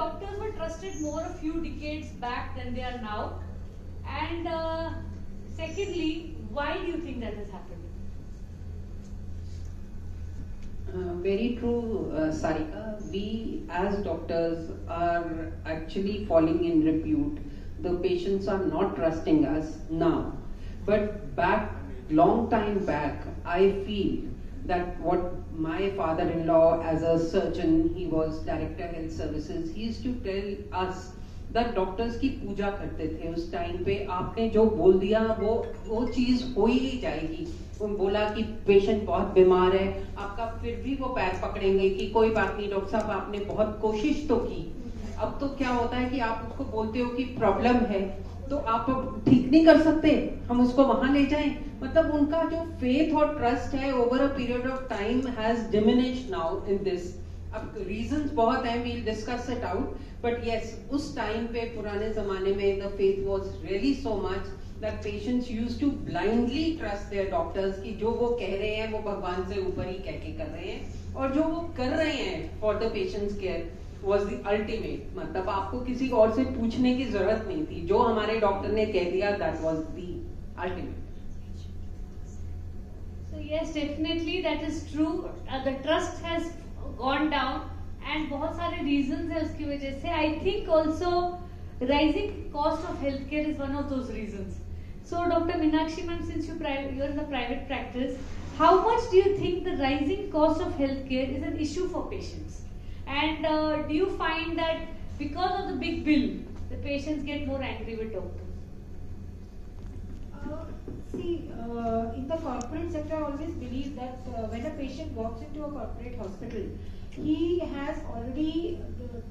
doctors were trusted more a few decades back than they are now? And secondly, why do you think that has happened? Very true, Sarika. We as doctors are actually falling in repute. The patients are not trusting us now. But back, long time back, I feel that what my father-in-law as a surgeon, he was director health services, he used to tell us that doctors की पूजा करते थे उस time पे. आपने जो बोल दिया वो चीज़ हो ही जाएगी. उन बोला कि पेशेंट बहुत बीमार है, आपका फिर भी वो पैर पकड़ेंगे कि कोई बात नहीं डॉक्टर साहब, आपने बहुत कोशिश तो की. अब तो क्या होता है कि आप उसको बोलते हो कि प्रॉब्लम है, तो आप अब ठीक नहीं कर सकते, हम उसको वहां ले जाएं. मतलब उनका जो फेथ और ट्रस्ट है over a period of time has diminished now in this. अब रीजंस बहुत हैं, we'll discuss it out, but yes, उस टाइम पे पुराने जमाने में the faith was really so much that patients used to blindly trust their doctors कि जो वो कह रहे हैं वो भगवान से ऊपर ही कह के कर रहे हैं, और जो वो कर रहे हैं for the patient's care was the ultimate. मतलब आपको किसी और से पूछने की जरूरत नहीं थी, जो हमारे डॉक्टर ने कह दिया that was the ultimate. So yes, definitely that is true. The trust has gone down and बहुत सारे reasons है उसकी वजह से. I think also rising cost of healthcare is one of those reasons. So Dr. Meenakshi ma'am, since you are in the private practice, how much do you think the rising cost of healthcare is an issue for patients? And do you find that because of the big bill, the patients get more angry with doctors? In the corporate sector, I always believe that when a patient walks into a corporate hospital, he has already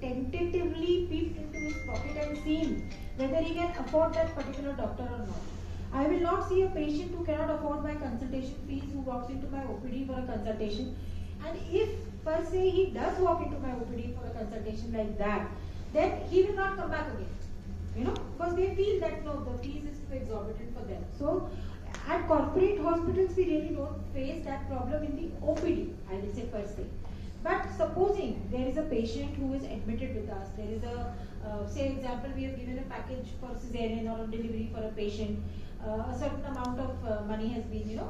tentatively peeped into his pocket and seen whether he can afford that particular doctor or not. I will not see a patient who cannot afford my consultation fees who walks into my OPD for a consultation. And if per se he does walk into my OPD for a consultation like that, then he will not come back again. Because they feel that no, the fees is too exorbitant for them. So at corporate hospitals, we really don't face that problem in the OPD, I will say per se. But supposing there is a patient who is admitted with us, there is a, say example, we have given a package for cesarean or a delivery for a patient, a certain amount of money has been,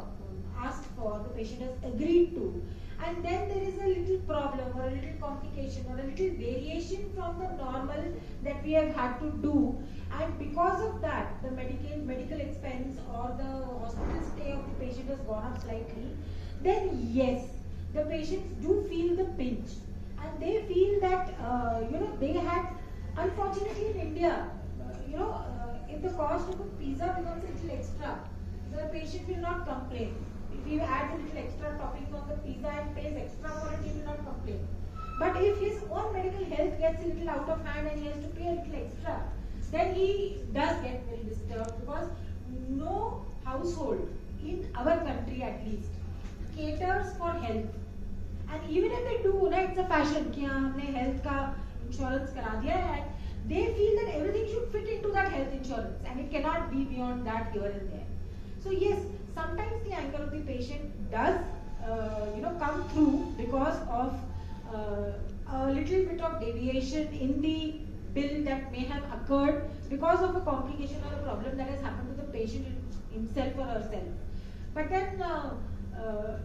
asked for, the patient has agreed to, and then there is a little problem or a little complication or a little variation from the normal that we have had to do, and because of that, the medical expense or the hospital stay of the patient has gone up slightly, then yes, the patients do feel the pinch, and they feel that they had, unfortunately in India, if the cost of a pizza becomes a little extra, the patient will not complain. If you add a little extra toppings on the pizza and pays extra for it, he will not complain. But if his own medical health gets a little out of hand and he has to pay a little extra, then he does get very disturbed, because no household in our country at least caters for health. And even if they do, it's a fashion कि हमने health का insurance करा दिया है, they feel that everything should fit into that health insurance and it cannot be beyond that here and there. So yes, sometimes the anger of the patient does come through because of a little bit of deviation in the bill that may have occurred because of a complication or a problem that has happened to the patient himself or herself. But then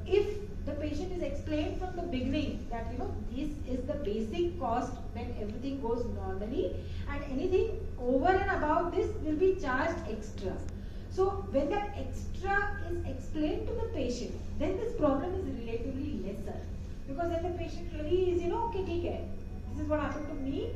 if the patient is explained from the beginning that this is the basic cost when everything goes normally, and anything over and above this will be charged extra. So when that extra is explained to the patient, then this problem is relatively lesser, because then the patient really is okay, ठीक है, this is what happened to me.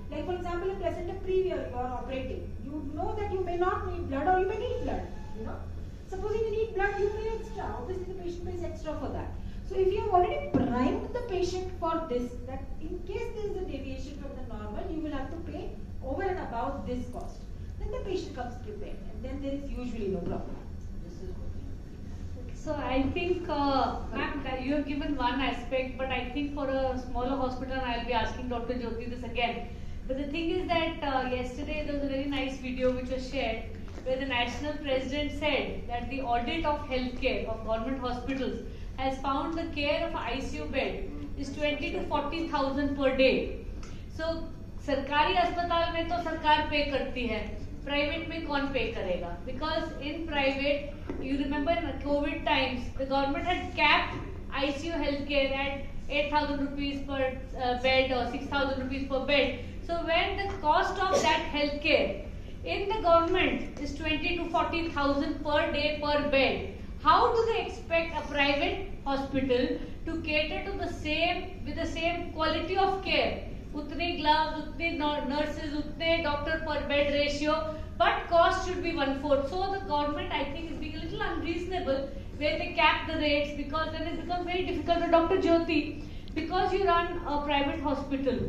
Like for example, a placenta previa you are operating, you know that you may not need blood or you may need blood. Supposing you need blood, you pay extra. Obviously, the patient pays extra for that. So if you have already primed the patient for this, that in case there is a deviation from the normal, you will have to pay over and above this cost. Then the patient comes prepared, and then there is usually no problem. So I think, ma'am, you have given one aspect, but I think for a smaller hospital, I'll be asking Dr. Jyoti this again. But the thing is that yesterday there was a very nice video which was shared, where the national president said that the audit of healthcare of government hospitals has found the care of an ICU bed is 20 to 40,000 per day. So सरकारी अस्पताल में तो सरकार पे करती है, private में कौन पे करेगा? Because in private, you remember Covid times, the government had capped ICU healthcare at 8,000 rupees per bed or 6,000 rupees per bed. So when the cost of that healthcare in the government is 20 to 40,000 per day per bed, how do they expect a private hospital to cater to the same with the same quality of care? Utne gloves, utne nurses, utne doctor per bed ratio, but cost should be 1/4. So the government, I think, is being a little unreasonable where they cap the rates, because then it becomes very difficult for Dr. Jyoti, because you run a private hospital,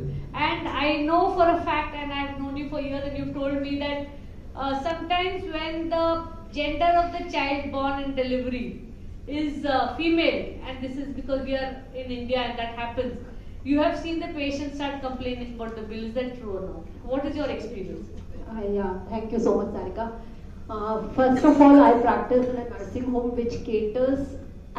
and I know for a fact, and I've known you for years, and you've told me that sometimes when the gender of the child born in delivery is female, and this is because we are in India and that happens, you have seen the patients start complaining about the bill. Is that true or not? What is your experience? Yeah, thank you so much, Sarika. First of all, I practice in a nursing home which caters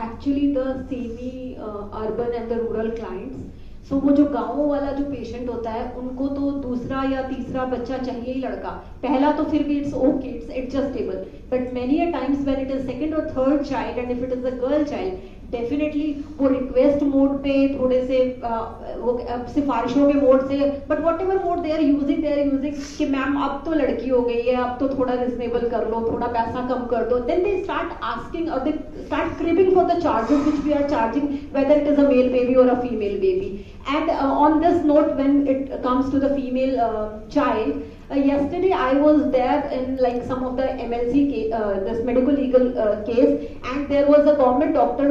actually the semi-urban and the rural clients. So वो जो गाँव वाला जो patient होता है, उनको तो दूसरा या तीसरा बच्चा चाहिए ही लड़का. पहला तो फिर भी it's adjustable. But many a times when it is second or third child, and if it is a girl child, definitely वो रिक्वेस्ट मोड पे थोड़े से वो सिफारिशों के मोड से, but whatever mode they are using कि ma'am अब तो लड़की हो गई है, अब तो थोड़ा रिजनेबल कर लो, थोड़ा पैसा कम कर दो. देन दे स्टार्ट आस्किंग और they start cribbing for the charges which we are charging, whether it is a male baby और a female baby. And on this note, when it comes to the female child, yesterday I was there in like some of the MLC this medical legal case, and there was a government doctor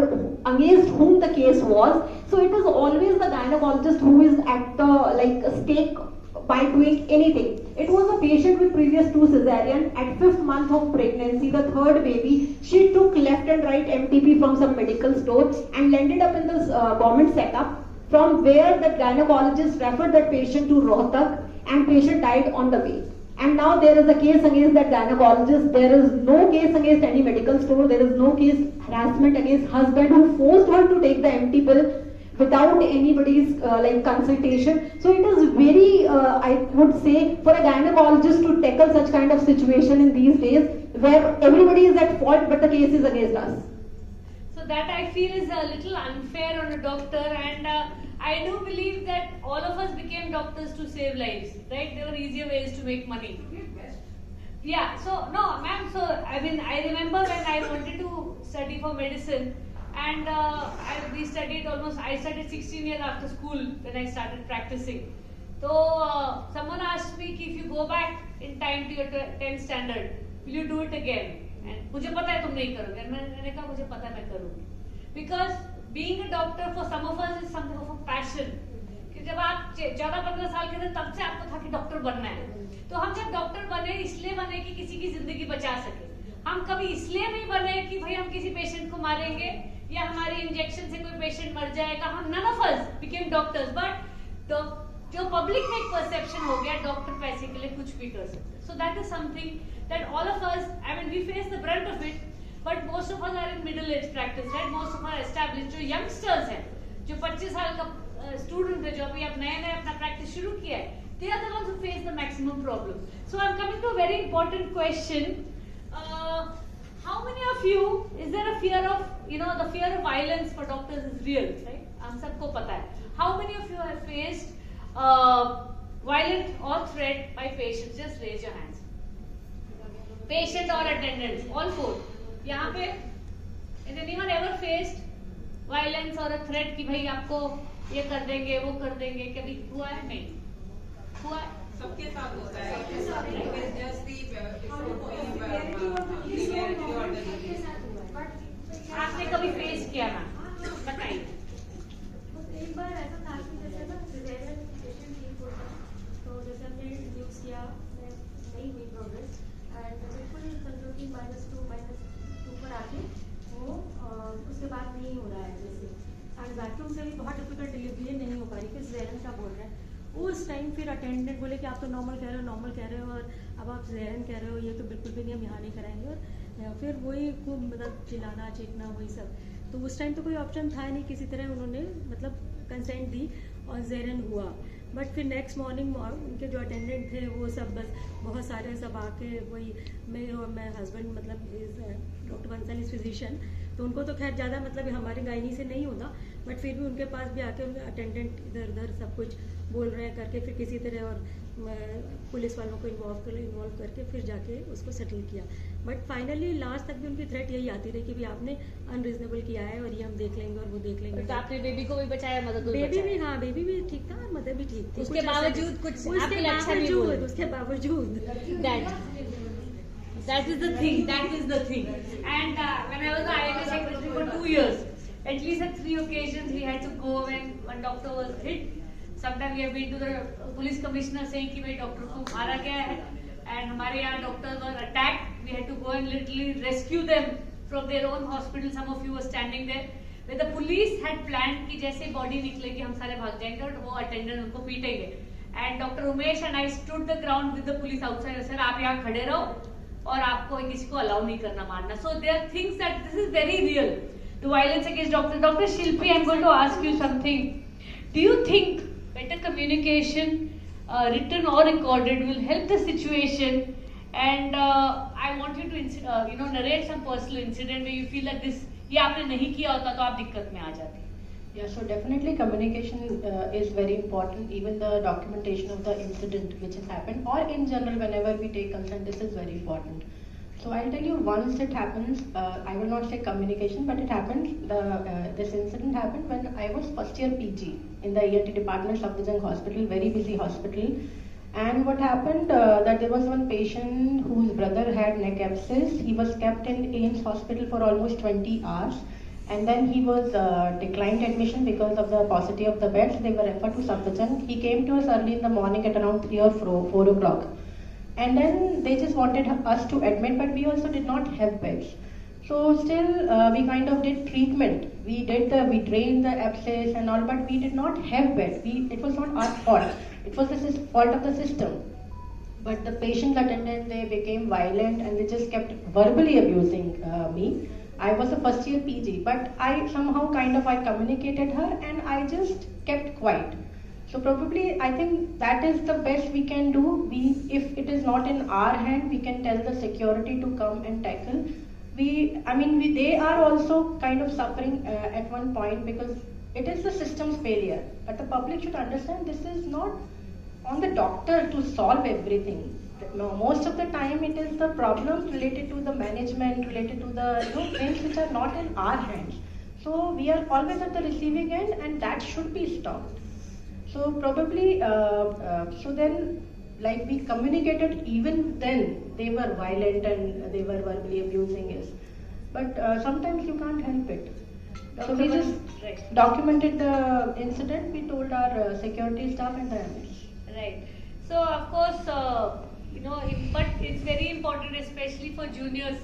against whom the case was. So it is always the gynecologist who is at the like stake by doing anything. It was a patient with previous 2 cesarean. At 5th month of pregnancy, the 3rd baby, she took left and right MTP from some medical store and landed up in this government setup, from where the gynecologist referred that patient to Rohtak, and patient died on the way. And now there is a case against that gynecologist. There is no case against any medical store. There is no case harassment against husband who forced her to take the empty pill without anybody's like consultation. So it is very, I would say, for a gynecologist to tackle such kind of situation in these days where everybody is at fault but the case is against us. So that I feel is a little unfair on a doctor, and I do believe that all of us became doctors to save lives, right? There were easier ways to make money. Yeah, so no, ma'am, so I mean, I remember when I wanted to study for medicine, and we studied I studied 16 years after school when I started practicing. So someone asked me if you go back in time to your 10th standard, will you do it again? And मुझे पता है तुम नहीं करोगे. मैंने कहा मुझे पता है मैं करूँगी. Because being a doctor for some of us is something of a passion. कि जब आप 14-15 साल के थे तब से आपको था कि डॉक्टर बनना है. तो हम जब डॉक्टर बने इसलिए बने कि किसी की जिंदगी बचा सके. हम कभी इसलिए नहीं बने कि भाई हम किसी पेशेंट को मारेंगे या हमारे इंजेक्शन से कोई पेशेंट मर जाएगा. हम none of us became doctors, but जो पब्लिक में एक परसेप्शन हो गया डॉक्टर पैसे के लिए कुछ भी कर सकते. So that is something that all of us, I mean, we face the brunt of it, but most of us are in middle age practice, right? Most of us are established. जो youngsters हैं, जो 25 साल का student है, जो अभी अब नए अपना practice शुरू किया है, they are the ones who face the maximum problem. So I'm coming to a very important question. How many of you, is there a fear of, the fear of violence for doctors is real, right? हम सबको पता है. How many of you have faced violent or threat by patients? Just raise your hands. Patient or attendants, all 4. यहाँ पे, has anyone ever faced violence or a threat कि भाई आपको ये कर देंगे, वो कर देंगे? कभी हुआ है? नहीं हुआ है. सबके साथ होता है. आपने कभी फेस किया ना? बताइए. एक बार ऐसा था कि जैसे ना सिजेरियन पेशेंट ठीक होता, तो जैसे हमने यूज किया, नहीं हुई प्रोग्रेस, एंड बिल्कुल कंट्रोलिंग -2 पर आके वो उसके बाद नहीं हो रहा है जैसे, एंड वैक्यूम से भी बहुत डिफिकल्ट डिलीवरी नहीं हो पा रही, फिर सिजेरियन का बोल रहे हैं. उस टाइम फिर अटेंडेंट बोले कि आप तो नॉर्मल कह रहे हो और अब आप सिजेरियन कह रहे हो, ये तो बिल्कुल भी नहीं, हम यहाँ नहीं कराएंगे. और फिर वही खूब मतलब चिल्लाना चीखना वही सब. तो उस टाइम तो कोई ऑप्शन था नहीं, किसी तरह उन्होंने मतलब कंसेंट दी और सिजेरियन हुआ. बट फिर नेक्स्ट मॉर्निंग उनके जो अटेंडेंट थे वो सब बस बहुत सारे सब आके वही मैं हस्बैंड मतलब डॉक्टर बंसल इज फिजिशियन, तो उनको तो खैर ज़्यादा मतलब हमारे गायनी से नहीं होता, बट फिर भी उनके पास भी आके उनके अटेंडेंट इधर उधर सब कुछ बोल रहे हैं करके फिर किसी तरह और पुलिस वालों को इन्वॉल्व करके फिर जाके उसको सेटल किया। बट फाइनली लास्ट तक भी उनकी थ्रेट यही आती रही कि भी आपने अनरीजनेबल किया है और ये हम देख लेंगे और वो देख लेंगे। तो आपने बेबी को भी बचाया, मदर को भी बेबी बचाया? भी, हाँ बेबी भी ठीक था और मदर भी ठीक थी। उसके बावजूद कुछ आपके लिए अच्छा नहीं बोले? उसके बावजूद that is the thing and when I was the IMA secretary for 2 years, at least at 3 occasions we had to go when one doctor was hit. Sometimes we have been to the police commissioner saying कि भाई doctor को मारा गया है, and हमारे यहाँ doctors were attacked. We had to go and literally rescue them from their own hospital. Some of you were standing there. Where the police had planned कि जैसे बॉडी निकलेगी हम सारे भाग जाएंगे और वो अटेंडेंट उनको पीटेंगे. And Dr. Umesh and I stood the ground with the police outside. Sir, आप यहाँ खड़े रहो और आपको किसी को अलाउ नहीं करना मारना. So there are things that this is very real. The violence against doctors. Dr. Shilpi, I'm going to ask you something. Do you think better communication, written or recorded, will help the situation? And I want you to narrate some personal incident where you feel that this ये आपने नहीं किया होता तो आप दिक्कत में आ जाते. Yeah, so definitely communication is very important. Even the documentation of the incident which has happened, or in general, whenever we take consent, this is very important. So I'll tell you, once it happens, I will not say communication, but it happened. This incident happened when I was first year PG in the ENT department, Safdarjung Hospital, very busy hospital. And what happened, that there was one patient whose brother had neck abscess. He was kept in AIIMS hospital for almost 20 hours. And then he was declined admission because of the paucity of the beds. They were referred to Safdarjung. He came to us early in the morning at around 3 or 4 o'clock. And then they just wanted us to admit, but we also did not have beds. So still we kind of did treatment. We drained the abscess and all, but we did not have beds. It was not our fault. It was the fault of the system. But the patient attendant, they became violent and they just kept verbally abusing me. I was a first year PG, but I somehow I communicated her and I just kept quiet. So probably I think that is the best we can do. If it is not in our hand, we can tell the security to come and tackle. They are also kind of suffering at one point because it is the system's failure. But the public should understand this is not on the doctor to solve everything. Most of the time it is the problems related to the management, related to the things which are not in our hands. So we are always at the receiving end and that should be stopped. So probably, so then like we communicated, even then they were violent and they were verbally abusing us. But sometimes you can't help it. So we just documented the incident, we told our security staff and the MS. Right. So of course, but it's very important, especially for juniors.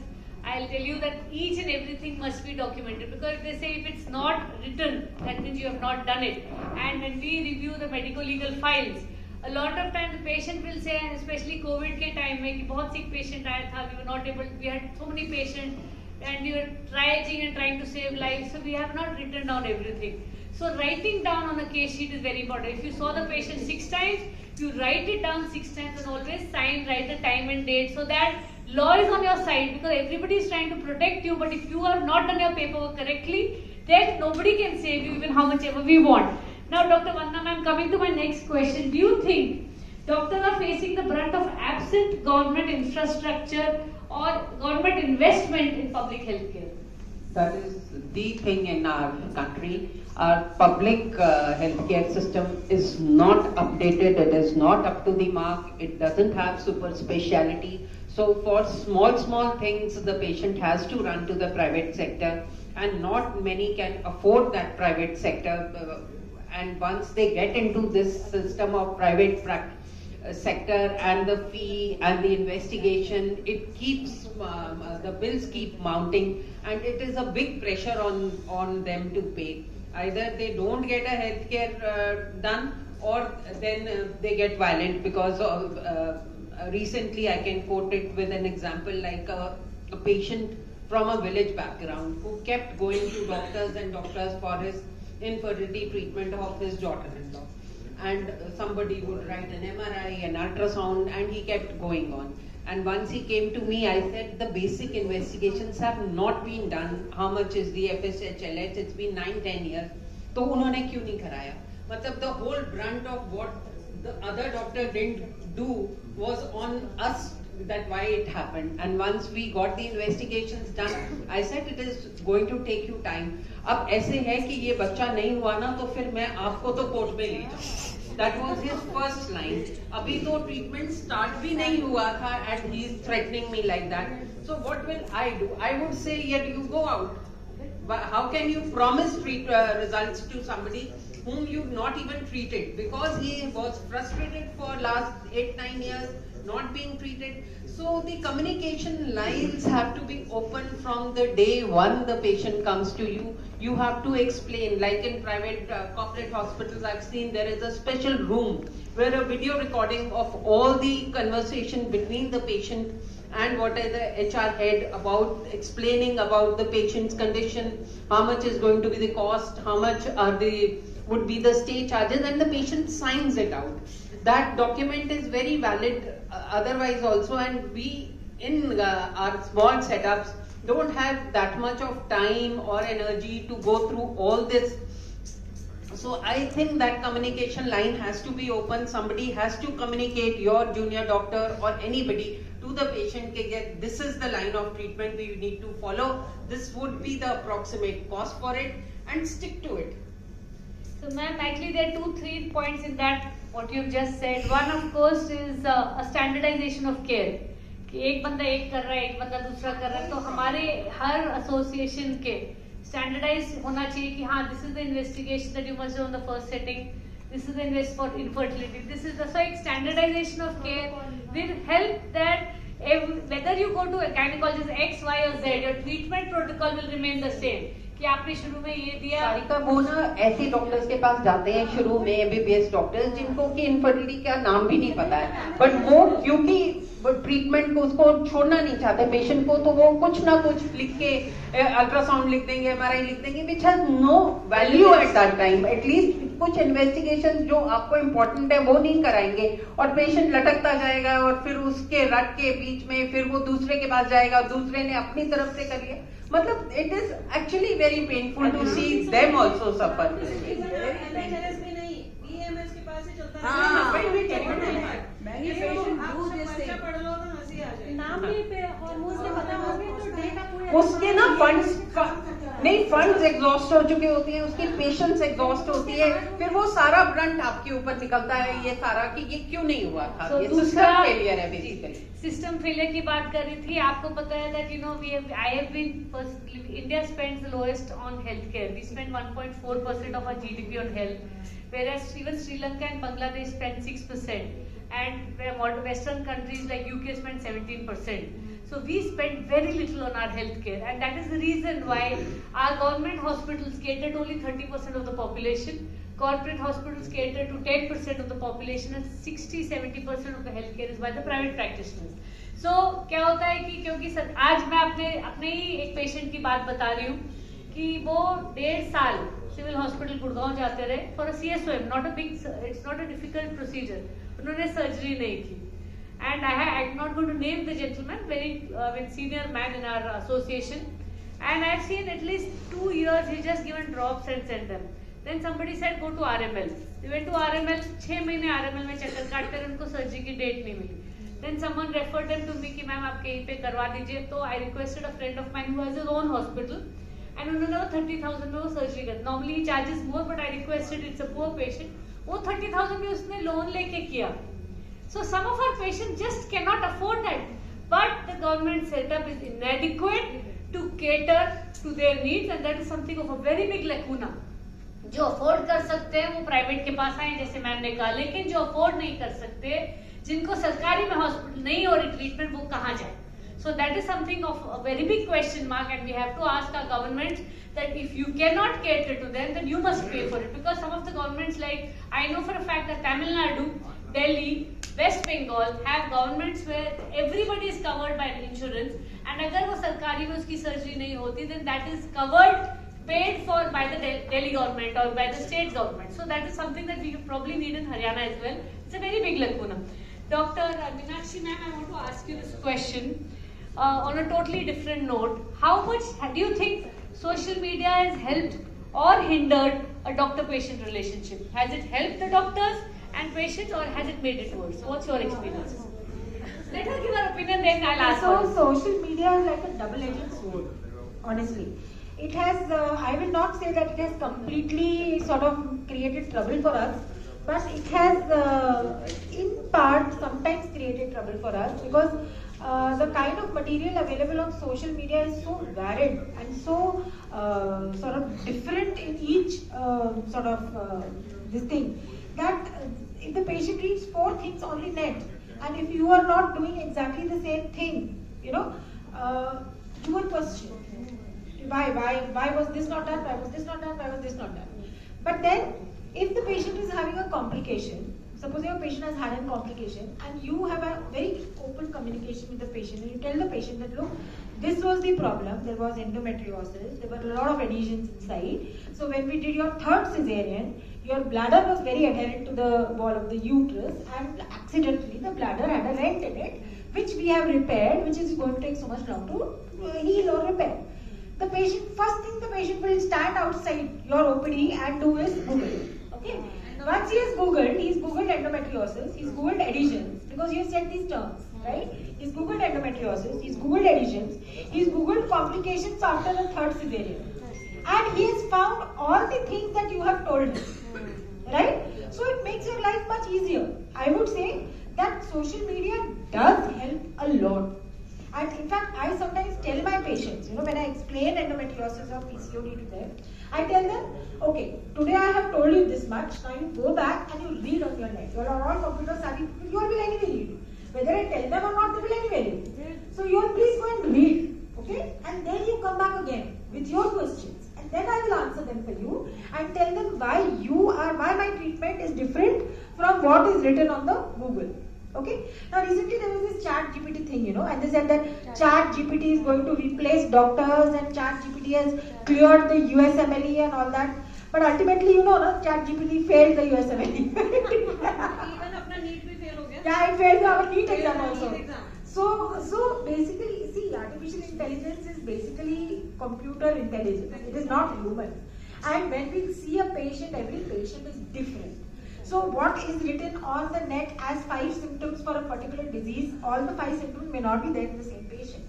I'll tell you that each and everything must be documented, because they say if it's not written, that means you have not done it. And when we review the medical legal files, a lot of times the patient will say, and especially COVID के time में कि बहुत sick patient आया था, we were not able, we had so many patients and we were triaging and trying to save lives, so we have not written down everything. So writing down on a case sheet is very important. If you saw the patient 6 times, you write it down 6 times and always write the time and date, so that law is on your side, because everybody is trying to protect you. But if you have not done your paperwork correctly, then nobody can save you even how much ever we want. Now Dr. Vandana ma'am, coming to my next question, do you think doctors are facing the brunt of absent government infrastructure or government investment in public healthcare? That is the thing in our country. Our public healthcare system is not updated, it is not up to the mark, it doesn't have super speciality. So for small things, the patient has to run to the private sector, and not many can afford that private sector. And once they get into this system of private sector and the fee and the investigation, it keeps, the bills keep mounting, and it is a big pressure on them to pay. Either they don't get a healthcare done, or then they get violent because of, recently I can quote it with an example, like a patient from a village background who kept going to doctors and doctors for his infertility treatment of his daughter-in-law. and somebody would write an MRI, an ultrasound, and he kept going on. And once he came to me, I said the basic investigations have not been done. How much is the FSH/LH? It's been 9-10 years. तो उन्होंने क्यों नहीं कराया? मतलब the whole brunt of what the other doctor didn't do was on us. That why it happened. And once we got the investigations done, I said it is going to take you time. अब ऐसे है कि ये बच्चा नहीं हुआ ना तो फिर मैं आपको तो कोर्ट में ले जाऊँ. That was his first line. अभी तो treatment start भी नहीं हुआ था and he is threatening me like that. So what will I do? I would say, yet you go out. But how can you promise results to somebody whom you've not even treated? Because he was frustrated for last 8-9 years, not being treated. So the communication lines have to be open from the day one the patient comes to you. You have to explain, like in private corporate hospitals I've seen, there is a special room where a video recording of all the conversation between the patient and what is the HR head about explaining about the patient's condition, how much is going to be the cost, how much would be the stay charges, and the patient signs it out. That document is very valid otherwise also, and we in our small setups don't have that much of time or energy to go through all this. So I think that communication line has to be open. Somebody has to communicate, your junior doctor or anybody, to the patient that this is the line of treatment we need to follow. This would be the approximate cost for it, and stick to it. So ma'am, actually there are 2-3 points in that what you've just said. One of course is a standardization of care. कि एक बंदा एक कर रहा है, एक बंदा दूसरा कर रहा है, तो हमारे हर एसोसिएशन के स्टैंडर्डाइज होना चाहिए कि हाँ, this is the investigation that you must do on the first setting, this is the invest for infertility, this is the so एक standardisation of care will help that whether you go to a gynecologist X, Y or Z, your treatment protocol will remain the same. कि आपने शुरू में ये दिया. सारिका, वो ना ऐसे डॉक्टर्स के पास जाते हैं शुरू में, MBBS डॉक्टर्स जिनको कि इनफर्टिलिटी का नाम भी नहीं पता है, बट वो क्योंकि ट्रीटमेंट को उसको छोड़ना नहीं चाहते पेशेंट को, तो वो कुछ ना कुछ लिख के अल्ट्रासाउंड लिख देंगे, MRI लिख देंगे, which has no value at that time. At least कुछ इन्वेस्टिगेशन जो आपको इम्पोर्टेंट है वो नहीं कराएंगे, और पेशेंट लटकता जाएगा, और फिर उसके रट के बीच में फिर वो दूसरे के पास जाएगा, दूसरे ने अपनी तरफ से कर लिया. मतलब it is actually very painful to see them also suffer. उसके ना फंड्स नहीं, फंड्स एग्जॉस्ट हो चुके होते हैं, उसकी पेशेंस एग्जॉस्ट होती है, फिर वो सारा ब्रंट आपके ऊपर निकलता है ये सारा कि ये क्यों नहीं हुआ था. ये सिस्टम फेलियर है बेसिकली. सिस्टम फेलियर की बात कर रही थी. आपको पता है that you know I have been India spends the lowest on health care. We spend 1.4% of our GDP on health, whereas even Sri Lanka and Bangladesh spend 6%, and where Western countries like UK spend 17%. So we spend very little on our healthcare, and that is the reason why our government hospitals cater to only 30% of the population. Corporate hospitals cater to 10% of the population, and 60-70% of the healthcare is by the private practitioners. So क्या होता है कि क्योंकि आज मैं अपने ही एक patient की बात बता रही हूँ कि वो 1.5 साल सिविल हॉस्पिटल गुड़गांव जाते रहे for a CSOM, not a big, it's not a difficult procedure. उन्होंने सर्जरी नहीं की. And I'm not going to name the gentleman, very senior man in our association, and I've seen at least 2 years he's just given drops and sent them. Then somebody said go to RML. They went to RML, 6 महीने RML में चक्कर काटते रहे, उनको surgery की date नहीं मिली. Then someone referred them to me कि ma'am आप कहीं पे करवा दीजिए. तो I requested a friend of mine who has his own hospital, and उन्होंने वो 30,000 में वो सर्जरी कर. Normally he charges more, but I requested, it's a poor patient. वो 30,000 में उसने लोन लेके किया. So some of our patients just cannot afford that, but the government setup is inadequate to cater to their needs, and that is something of a very big lacuna. जो afford कर सकते हैं वो private के पास आए, जैसे ma'am ने कहा, लेकिन जो अफोर्ड नहीं कर सकते, जिनको सरकारी में हॉस्पिटल नहीं हो रही ट्रीटमेंट, वो कहाँ जाए? So that is something of a very big question mark, and we have to ask our government that if you cannot cater to them, then you must pay for it. Because some of the governments, like I know for a fact that Tamil Nadu, Delhi, West Bengal have governments where everybody is covered by insurance, and अगर वो सरकारी में उसकी surgery नहीं होती, then that is covered paid for by the Delhi government or by the state government. So that is something that we probably need in Haryana as well. It's a very big lacuna. Dr. Meenakshi ma'am, I want to ask you this question on a totally different note. How much do you think social media has helped or hindered a doctor-patient relationship? Has it helped the doctors and patients, or has it made it worse? What's your experience? Let her give her opinion, then I'll ask So her. social media is like a double-edged sword, honestly. It has, I will not say that it has completely sort of created trouble for us, but it has in part sometimes created trouble for us, because the kind of material available on social media is so varied and so sort of different in each sort of this thing, that if the patient reads 4 things on the net, and if you are not doing exactly the same thing, you know, you will question. Why was this not done? Why was this not done? Why was this not done? But then, if the patient is having a complication, suppose your patient has had a complication, and you have a very open communication with the patient, and you tell the patient that, look, this was the problem, there was endometriosis, there were a lot of adhesions inside. So when we did your 3rd cesarean, your bladder was very adherent to the wall of the uterus, and accidentally the bladder had a rent in it, which we have repaired, which is going to take so much long to heal or repair. The patient, first thing the patient will stand outside your OPD and do is Google. Okay. Once he has Googled endometriosis, he's Googled adhesions, because you said these terms, right? He's Googled endometriosis, he's Googled adhesions, he's Googled complications after the 3rd cesarean. And he has found all the things that you have told him, right? So it makes your life much easier. I would say that social media does help a lot. And in fact, I sometimes tell my patients, you know, when I explain endometriosis or PCOD to them, I tell them, okay, today I have told you this much, now you go back and you read on your net. You are all computer savvy, you all will anyway read. Whether I tell them or not, they will anyway read. So you all please go and read, okay? And then you come back again with your questions. And then I will answer them for you and tell them why my treatment is different from what is written on the Google. Okay. Now recently there was this ChatGPT thing, you know, and they said that ChatGPT is going to replace doctors, and ChatGPT has cleared the USMLE and all that. But ultimately, you know, ChatGPT failed the USMLE. Even अपना NEET भी fail हो गया. Yeah, it failed our NEET exam also. So basically, see, artificial intelligence is basically computer intelligence. It is not human. And when we see a patient, every patient is different. So what is written on the net as 5 symptoms for a particular disease, all the 5 symptoms may not be there in the same patient.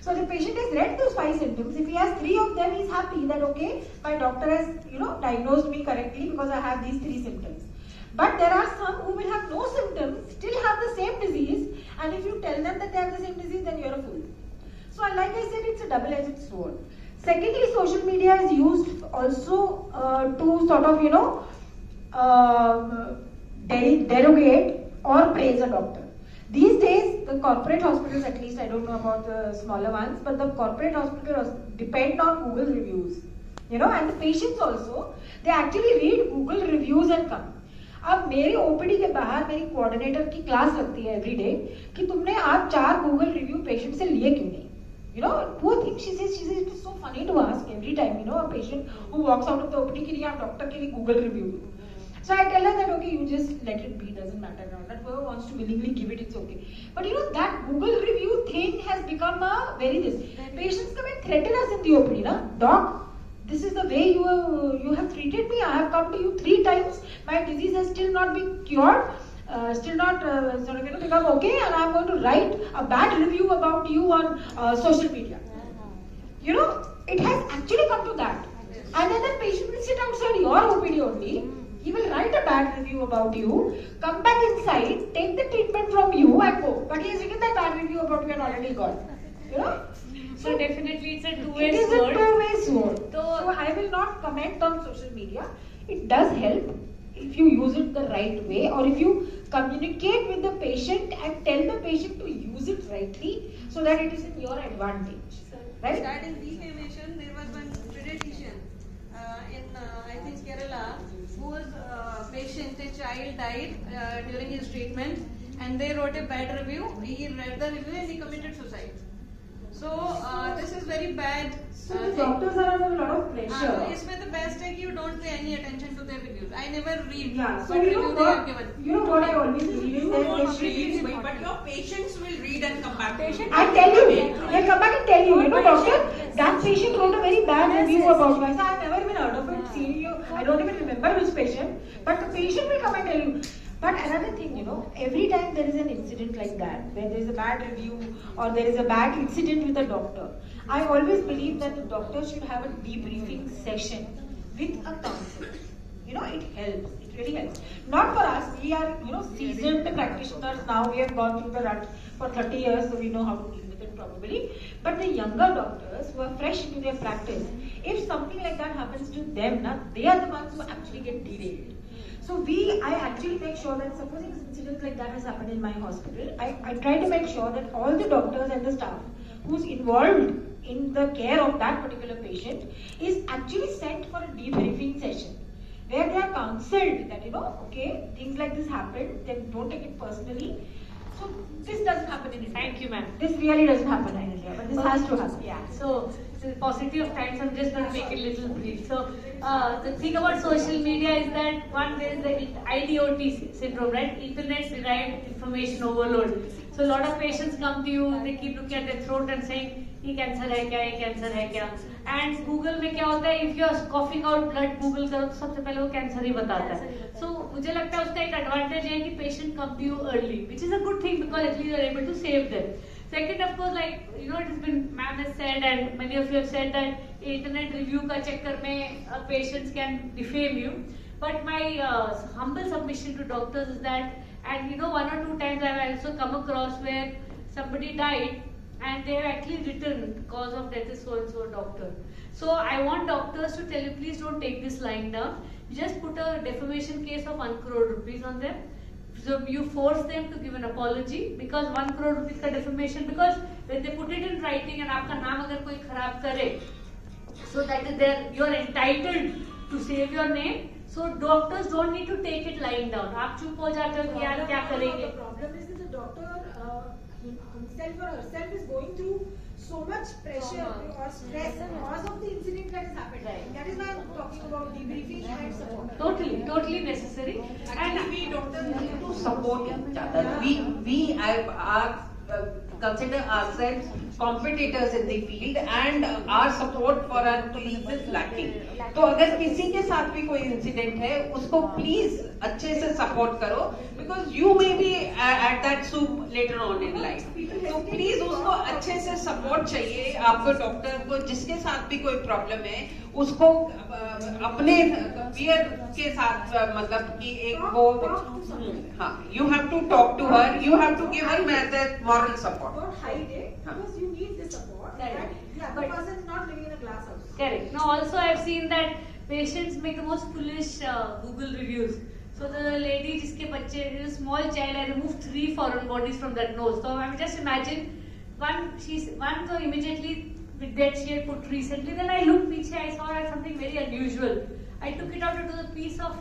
So the patient has read those 5 symptoms. If he has 3 of them, he is happy that, okay, my doctor has, you know, diagnosed me correctly because I have these 3 symptoms. But there are some who will have no symptoms, still have the same disease, and if you tell them that they have the same disease, then you are a fool. So like I said, it's a double-edged sword. Secondly, social media is used also to sort of, you know, derogate or praise a doctor. These days, the corporate hospitals, at least I don't know about the smaller ones, but the corporate hospitals depend on Google reviews. You know, and the patients also, they actually read Google reviews and come. अब मेरे OPD के बाहर मेरी coordinator की class लगती है every day कि तुमने आज 4 गूगल रिव्यू पेशेंट से लिए क्यों नहीं. You know, poor thing, she says it is so funny to ask every time, you know, a patient who walks out of the OPD कि आप डॉक्टर के लिए Google review. So I tell her that, okay, you just let it be, doesn't matter now. That whoever wants to willingly give it, it's okay. But you know, that Google review thing has become a very this. Patients come and threaten us in the OPD, na? Doc, this is the way you have treated me. I have come to you 3 times. My disease has still not been cured. Still not sort of, you know, become okay, and I'm going to write a bad review about you on social media. You know, it has actually come to that. And then the patient will sit outside your OPD only. He will write a bad review about you, come back inside, take the treatment from you and go. But he has written that bad review about you and already gone. You know? So definitely it's a two-way It is sword. a two-way sword. So I will not comment on social media. It does help if you use it the right way, or if you communicate with the patient and tell the patient to use it rightly so that it is in your advantage. Right? Regarding defamation, there was one pediatrician in I think Kerala whose patient, a child died during his treatment, and they wrote a bad review. He read the review and he committed suicide. So this is very bad. So the doctors are under a lot of pressure. इसमें the best है कि you don't pay any attention to their reviews. I never read Yeah, so what you know review they have what, given. you know what I always believe is that Don't they read, should but your patients will read and come back to you. I tell you, they'll come back and tell you, doctor, that patient wrote a very bad review about you. I said, I've never even heard of it, seen you, I don't even remember which patient, but the patient will come and tell you. But another thing, every time there is an incident like that, where there is a bad review or there is a bad incident with a doctor, I always believe that the doctor should have a debriefing session with a counselor. It helps. It really helps. Not for us. We are, seasoned practitioners now. We have gone through the rut for 30 years, so we know how to deal with it probably. But the younger doctors who are fresh into their practice, if something like that happens to them, they are the ones who actually get derailed. So I actually make sure that supposing an incident like that has happened in my hospital, I try to make sure that all the doctors and the staff who's involved in the care of that particular patient is actually sent for a debriefing session where they are counseled that, okay, things like this happen, then don't take it personally. So this doesn't happen in India. Thank you, ma'am. This really doesn't happen in India, but this has to happen. Yeah, so the paucity of time, so I'm just going to make it a little brief. So the thing about social media is that one, there is the IDOT syndrome, right? Internet-derived information overload. So a lot of patients come to you, they keep looking at their throat and saying, ये cancer है क्या, ये cancer है क्या. And Google में क्या होता है, if you are coughing out blood, Google करो तो सबसे पहले वो कैंसर ही बताता है. So मुझे लगता है उसका एक advantage है कि patient come to you early, which is a good thing because at least you are able to save them. Second, of course, it has been, ma'am has said and many of you have said that internet review का चक्कर में patients can defame you. But my humble submission to doctors is that, and one or two times I have also come across where somebody died and they have actually written cause of death is so and so doctor. So I want doctors to tell you, please don't take this lying down. Just put a defamation case of 1 crore rupees on them. So you force them to give an apology because 1 crore rupees ka defamation, because when they put it in writing and aapka naam agar koi kharab kare, so that is there, you are entitled to save your name. So doctors don't need to take it lying down. आप चुप हो जाते हो कि यार क्या करेंगे? The problem is that the doctor himself or herself is going through so much pressure or stress because of the incident that has happened. Right. That is why I'm talking about debriefing and support. Totally necessary. And we doctors need to Support each other. We consider ourselves competitors in the field and our support for our colleagues is lacking. तो अगर किसी के साथ भी कोई incident है उसको please अच्छे से सपोर्ट करो because you may be at that soup later on in life. तो प्लीज उसको अच्छे से सपोर्ट चाहिए आपको डॉक्टर को जिसके साथ भी कोई प्रॉब्लम है उसको अपने पीयर के साथ मतलब कि एक वो हाँ you have to talk to her, you have to give her that moral support. Don't hide it because you need the support. Correct. That the person is not living in a glass house. Correct. Now also I've seen that patients make the most foolish Google reviews. So the lady जिसके बच्चे, a small child, I removed 3 foreign bodies from that nose. So I mean, just imagine one so immediately with that she had put recently. Then I looked पीछे, I saw something very unusual. I took it out into the piece of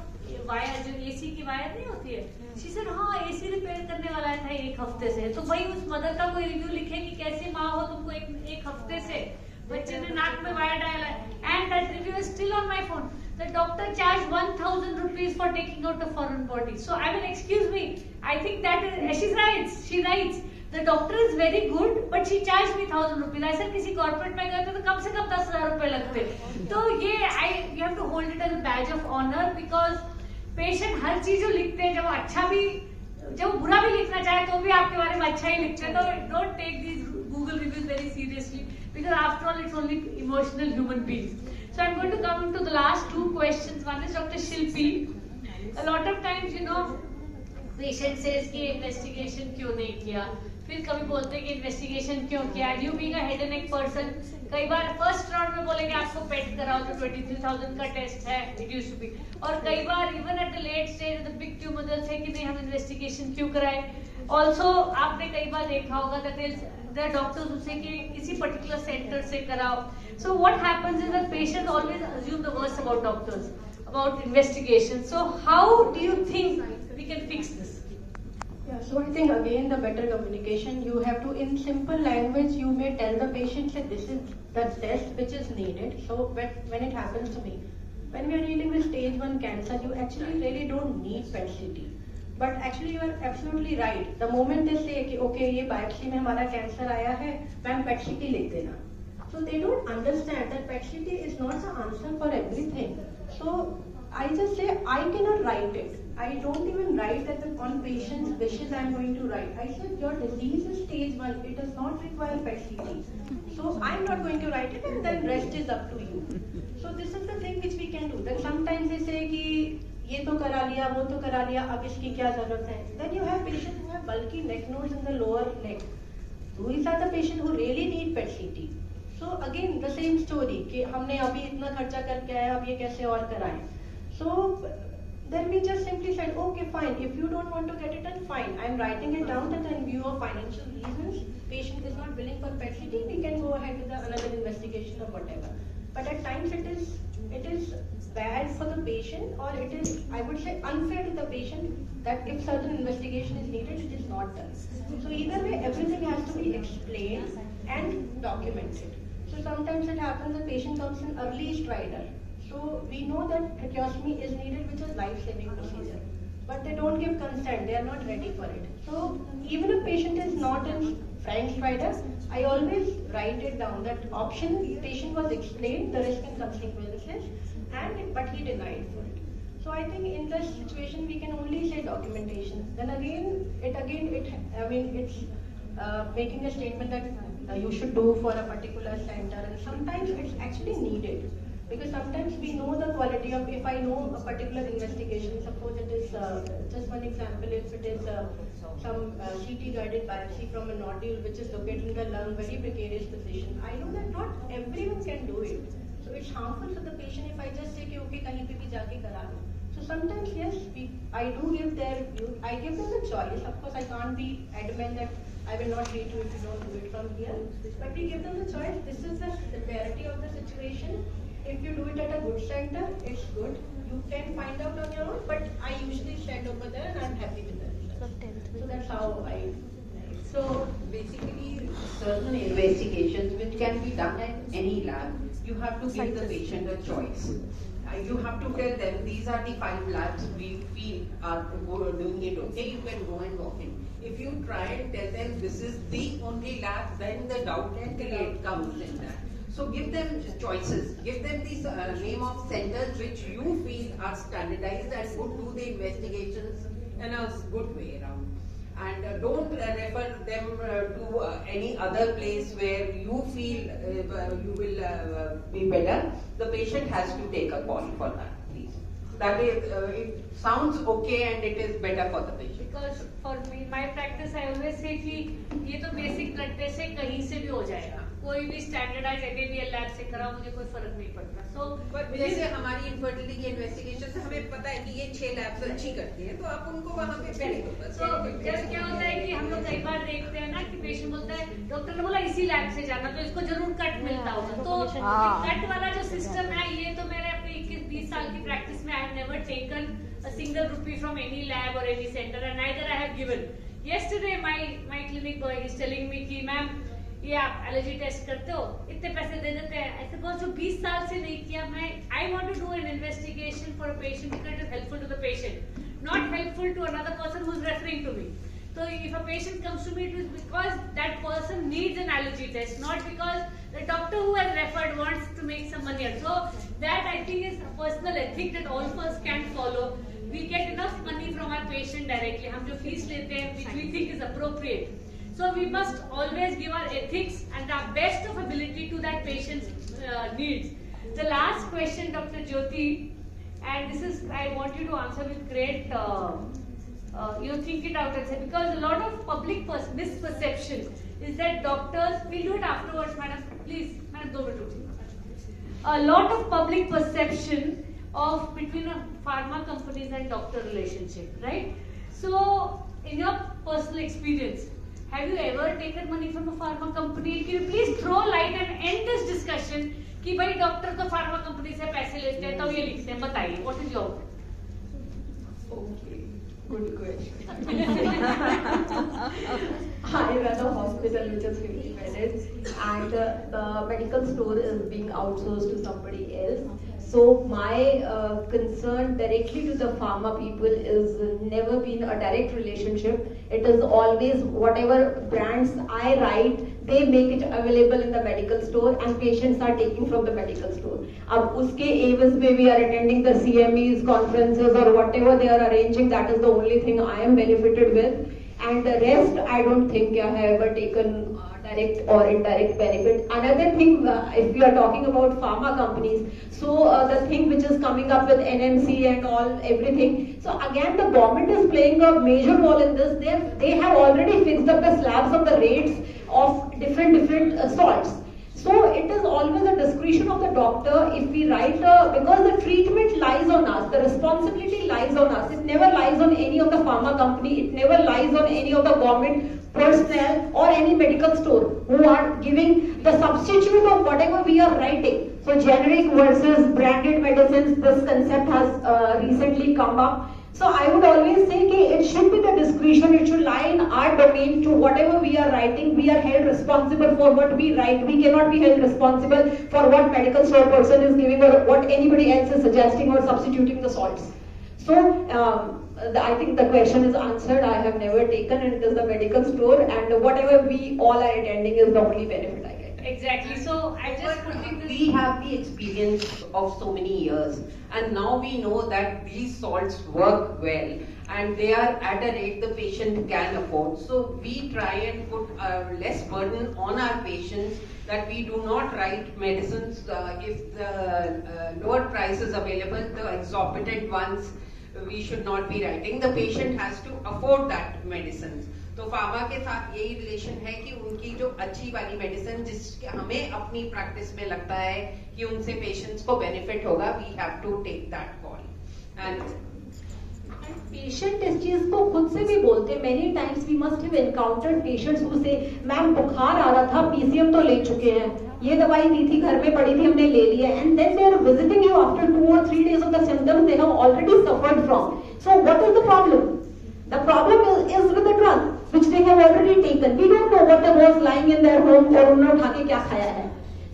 wire, जो AC की wire नहीं होती है. She said हाँ AC repair करने वाला था 1 हफ्ते से. तो भाई उस मदर का कोई रिव्यू लिखे कि कैसे माँ हो तुमको एक हफ्ते से बच्चे ने नाक में वायर डाला है. And that review is still on my phone. The doctor charged 1,000 rupees for taking out the foreign body. So I mean, excuse me, I think that is, she writes, the doctor is very good, but she charged me 1,000 rupees. I said किसी corporate में गए तो कम से कम 10,000 रुपए लगते. तो ये you have to hold it as a badge of honor because patient हर चीज जो लिखते हैं जब अच्छा भी जब बुरा भी लिखना चाहे तो भी आपके बारे में अच्छा ही लिखते हैं. तो don't take these Google reviews very seriously because after all it's only emotional human beings. So I'm going to come to the last 2 questions. One is Dr. Shilpi. A lot of times, patient says कि investigation क्यों नहीं किया, फिर कभी बोलते हैं कि investigation क्यों किया. You being a head and neck person, कई बार first round में बोलेंगे आपको PET कराओ तो 23,000 का टेस्ट है, it used to be. और कई बार even at the late stage the big tumor they'll say कि नहीं हम investigation क्यों कराएं. Also आपने कई बार देखा होगा that there are doctors who say कि किसी particular center से कराओ. So what happens is that patients always assume the worst about doctors, about investigation. So how do you think we can fix this? Yeah, So I think again the better communication, you have to in simple language you may tell the patient that this is the test which is needed. So when it happens to me, when we are dealing with stage 1 cancer, you actually really don't need PET CT. But actually you are absolutely right. The moment they say कि okay ये biopsy में हमारा cancer आया है, ma'am PET CT लिख देना. So they don't understand that PET CT is not the answer for everything. So I just say I cannot write it. I don't even write that on patient's wishes I am going to write. I said your disease is stage 1. It does not require PET CT. So I am not going to write it, and then rest is up to you. So this is the thing which we can do. Then sometimes they say कि ये तो करा लिया, वो तो करा लिया, अब इसकी क्या जरूरत है? Then you have patients who have bulky neck nodes in the lower leg. These are the patients who really need PET CT. So again the same story कि हमने अभी इतना खर्चा करके आए, अब ये कैसे और कराएं? So then we just simply said, okay, fine. If you don't want to get it done, fine. I'm writing it down that in view of financial reasons, patient is not willing for PET CT. We can go ahead with another investigation or whatever. But at times it is bad for the patient, or it is, I would say, unfair to the patient that if certain investigation is needed, it is not done. So either way, everything has to be explained and documented. So sometimes it happens the patient comes in early stridor. So we know that tracheostomy is needed, which is life-saving procedure. But they don't give consent, they are not ready for it. So even if patient is not in frank stridor, I always write it down that option patient was explained, the risk and consequences, but he denied for it. So I think in this situation we can only say documentation. Then it's making a statement that you should do for a particular center, and sometimes it's actually needed. Because sometimes we know the quality of, if I know a particular investigation, suppose it is, just one example, if it is some CT guided biopsy from a nodule which is located in the lung, very precarious position, I know that not everyone can do it. So it's harmful for the patient if I just say, okay, kahin pe bhi jaake kara lo. So sometimes, yes, I do give I give them the choice. Of course, I can't be adamant that I will not treat you if you don't do it from here. But we give them the choice. This is the severity of the situation. If you do it at a good center, it's good. You can find out on your own, but I usually send over there and I'm happy with the result. So that's how I. So basically, certain investigations which can be done at any lab, you have to give the patient a choice. You have to tell them these are the 5 labs we feel are doing it okay, you can go and walk in. If you try and tell them this is the only lab, then the doubt comes in that. So give them choices, give them the name of centers which you feel are standardized and would do the investigations in a good way around. And don't refer them to any other place where you feel you will be better. The patient has to take a call for that, please. That is, it sounds okay and it is better for the patient. Because for me, my practice, I always say कि ये तो basic blood test है, कहीं से भी हो जाएगा. कोई भी standardized ABBL lab से करा, मुझे कोई फर्क नहीं पड़ता. So जैसे हमारी infertility की investigation से हमें पता है कि ये 6 labs अच्छी करती हैं, तो आप उनको वहाँ पे भेज दो बस. तो जब क्या होता है कि हम लोग कई बार देखते हैं ना कि पेशेंट बोलता है डॉक्टर ने बोला इसी लैब से जाना, तो इसको जरूर कट मिलता होगा. तो कट वाला जो सिस्टम है, ये तो मैंने अपनी 21-20 साल की प्रैक्टिस में I have never taken a single rupee from any lab or any center, and neither I have given. Yesterday my clinic boy is telling me कि मैम ये आप एलर्जी टेस्ट करते हो, इतने पैसे दे देते हैं. ऐसे बहुत जो 20 साल से नहीं किया. मैं I want to do an investigation for a patient because it is helpful to the patient, not helpful to another person who is referring to me. So if a patient comes to me, it is because that person needs an allergy test, not because the doctor who has referred wants to make some money. So that I think is a personal ethic that all of us can follow. We get enough money from our patient directly. हम जो fees लेते हैं, which we think is appropriate. So we must always give our ethics and our best of ability to that patient's needs. The last question, Dr. Jyoti, and this is I want you to answer with great. You think it out and say, because a lot of public misperception is that doctors, we'll do it afterwards, madam, please, madam, 2 minutes. A lot of public perception of between pharma companies and doctor relationship, right? So, in your personal experience, have you ever taken money from a pharma company? Can you please throw light and end this discussion कि भाई doctor तो pharma company से पैसे लेते हैं, तब ये लिखते हैं, बताइए, what is your? Okay. Good question. I run a hospital which is 50 beds, and the medical store is being outsourced to somebody else. So my concern directly to the pharma people is never been a direct relationship. It is always whatever brands I write, they make it available in the medical store and patients are taking from the medical store. Ab uske avis mein we are attending the CMEs, conferences or whatever they are arranging, that is the only thing I am benefited with. And the rest, I don't think I have ever taken direct or indirect benefit. Another thing, if we are talking about pharma companies, so the thing which is coming up with NMC and all, everything. So again, the government is playing a major role in this. They have already fixed up the slabs of the rates of different salts. So it is always a discretion of the doctor if we write because the treatment lies on us, the responsibility lies on us. It never lies on any of the pharma company, it never lies on any of the government personnel or any medical store who are giving the substitute of whatever we are writing. So generic versus branded medicines, this concept has recently come up. So I would always say that it should be the discretion, it should lie in our domain to whatever we are writing. We are held responsible for what we write. We cannot be held responsible for what medical store person is giving or what anybody else is suggesting or substituting the salts. So I think the question is answered. I have never taken it is the medical store, and whatever we all are attending is the only benefit I get. Exactly. So I just putting this. We have the experience of so many years, and now we know that these salts work well and they are at a rate the patient can afford. So we try and put less burden on our patients, that we do not write medicines if the lower price is available, the exorbitant ones we should not be writing. The patient has to afford that medicines. तो pharma के साथ यही relation है कि उनकी जो अच्छी वाली मेडिसिन जिस हमें अपनी प्रैक्टिस में लगता है कि उनसे पेशेंट्स को बेनिफिट होगा, we have to take that call. And patient इस चीज को खुद से भी बोलते हैं. Many times we must have encountered patients who say ma'am बुखार आ रहा था, पीसीएम तो ले चुके हैं, ये दवाई दी थी घर में पड़ी थी हमने ले ली है, and then they are visiting you after 2 or 3 days of the symptoms they have already suffered from. So what is the problem? The problem is with the drug which they have already taken. We don't know what was lying in their home और उन्होंने उठा के क्या खाया है.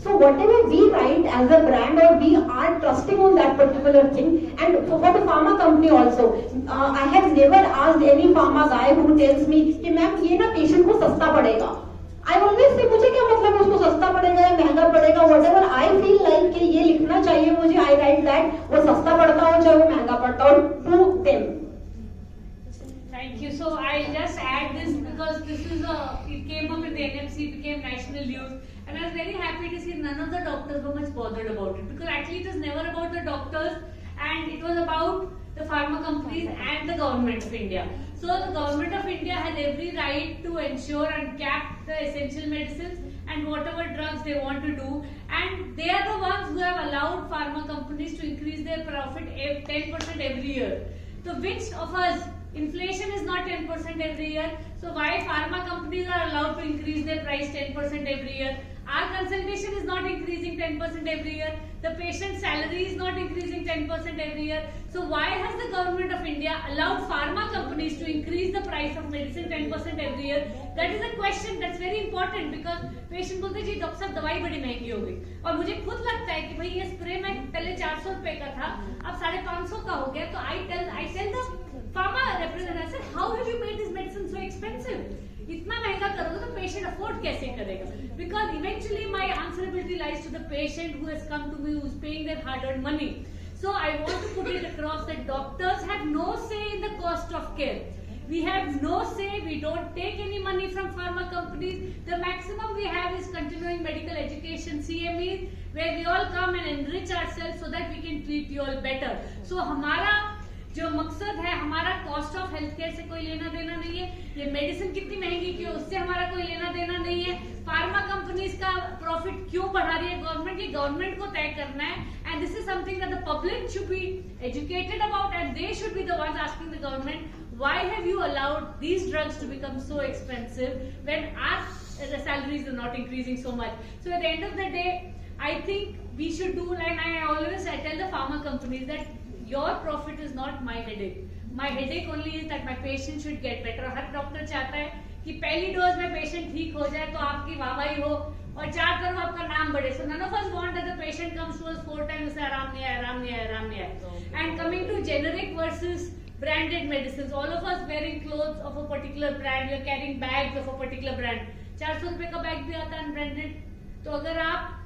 So whatever we write as a brand, or we are trusting on that particular thing. And for the pharma company also, I have never asked any pharma guy who tells me कि ma'am ये ना patient को सस्ता पड़ेगा. I always say मुझे क्या मतलब है उसको सस्ता पड़ेगा या महंगा पड़ेगा. Whatever I feel like कि ये लिखना चाहिए मुझे, I write that. वो सस्ता पड़ता हो चाहे वो महंगा पड़ता हो, to them. Thank you. So I'll just add this because this is it came up in the NMC, it became national news, and I was very happy to see none of the doctors were much bothered about it, because actually it was never about the doctors, and it was about the pharma companies and the government of India. So the government of India has every right to ensure and cap the essential medicines and whatever drugs they want to do, and they are the ones who have allowed pharma companies to increase their profit 10% every year. So which of us, inflation is not 10% every year, so why pharma companies are allowed to increase their price 10% every year? Our consultation is not increasing 10% every year. The patient's salary is not increasing 10% every year. So why has the government of India allowed pharma companies to increase the price of medicine 10% every year? That is a question that's very important, because patient बोलते हैं जी doctor साहब दवाई बड़ी महंगी हो गई, और मुझे खुद लगता है कि भाई ये स्प्रे में पहले 400 रुपए का था, अब 550 का हो गया. तो I tell the pharma representative, how have you made this medicine so expensive? इतना महंगा करोगे तो पेशेंट अफोर्ड कैसे करेगा? Because eventually my answerability lies to the patient who has come to me, who is paying their hard-earned money. So I want to put it across that doctors have no say in the cost of care. We have no say. We don't take any money from pharma companies. The maximum we have is continuing medical education, CMEs, where we all come and enrich ourselves so that we can treat you all better. So हमारा जो मकसद है, हमारा cost of health care से कोई लेना देना नहीं है. ये मेडिसिन कितनी महंगी क्यों, उससे हमारा कोई लेना देना नहीं है. फार्मा कंपनीज का प्रॉफिट क्यों बढ़ा रही है गवर्नमेंट, ये गवर्नमेंट को तय करना है. And this is something that the public should be educated about, and they should be the ones asking the government, why have you allowed these drugs to become so expensive when our salaries are not increasing so much? So at the end of the day, I think we should do, and I tell the pharma companies that your profit is not my headache. my headache only is that my patient should get better. Her doctor चाहता है कि पहली dose में patient ठीक हो जाए तो आपकी वाहवाही हो और 4 करोड़ आपका नाम बढ़े. So none of us want that the patient comes to us 4 times उसे आराम नहीं आया, आराम नहीं आया, आराम नहीं आया. And coming to generic versus branded medicines, all of us wearing clothes of a particular brand, we are carrying bags of a particular brand. 400 रुपए का बैग भी आता है अनब्रांडेड. तो अगर आप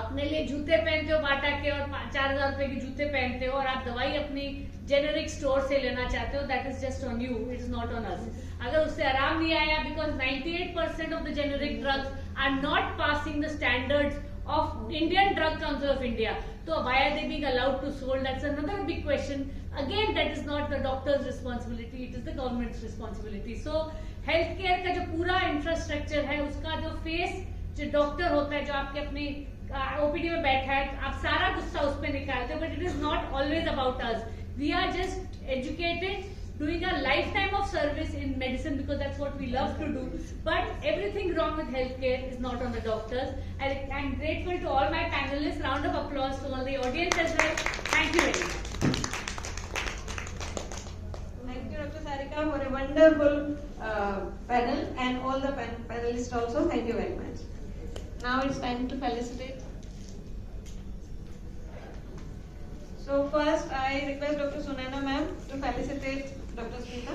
अपने लिए जूते पहनते हो बाटा के और 4000 रुपए के जूते पहनते हो और आप दवाई अपनी जेनेरिक स्टोर से लेना चाहते हो, that is just on you, it is not on us. अगर उससे आराम नहीं आया, because 98% of the generic drugs are not passing the standards of Indian Drug Council of India, तो why are they being allowed to sold? That's another big question. Again, that is not the doctor's responsibility, it is the government's responsibility. So health care का जो पूरा infrastructure है, उसका जो face जो doctor होता है, जो आपके अपनी ओपीडी में बैठा है, आप सारा गुस्सा उस पर निकालते हो, but it is not always about us. We are just educated, doing a lifetime of service in medicine because that's what we love to do, but everything wrong with healthcare is not on the doctors. I'm grateful to all my panelists. Round of applause to all the audience as well. Thank you very much. Thank you, Dr. Sarika, for a wonderful panel, and all the panelists also. Thank you very much. Now it's time to felicitate. So first, I request Dr. Sunaina ma'am to felicitate Dr. Smita.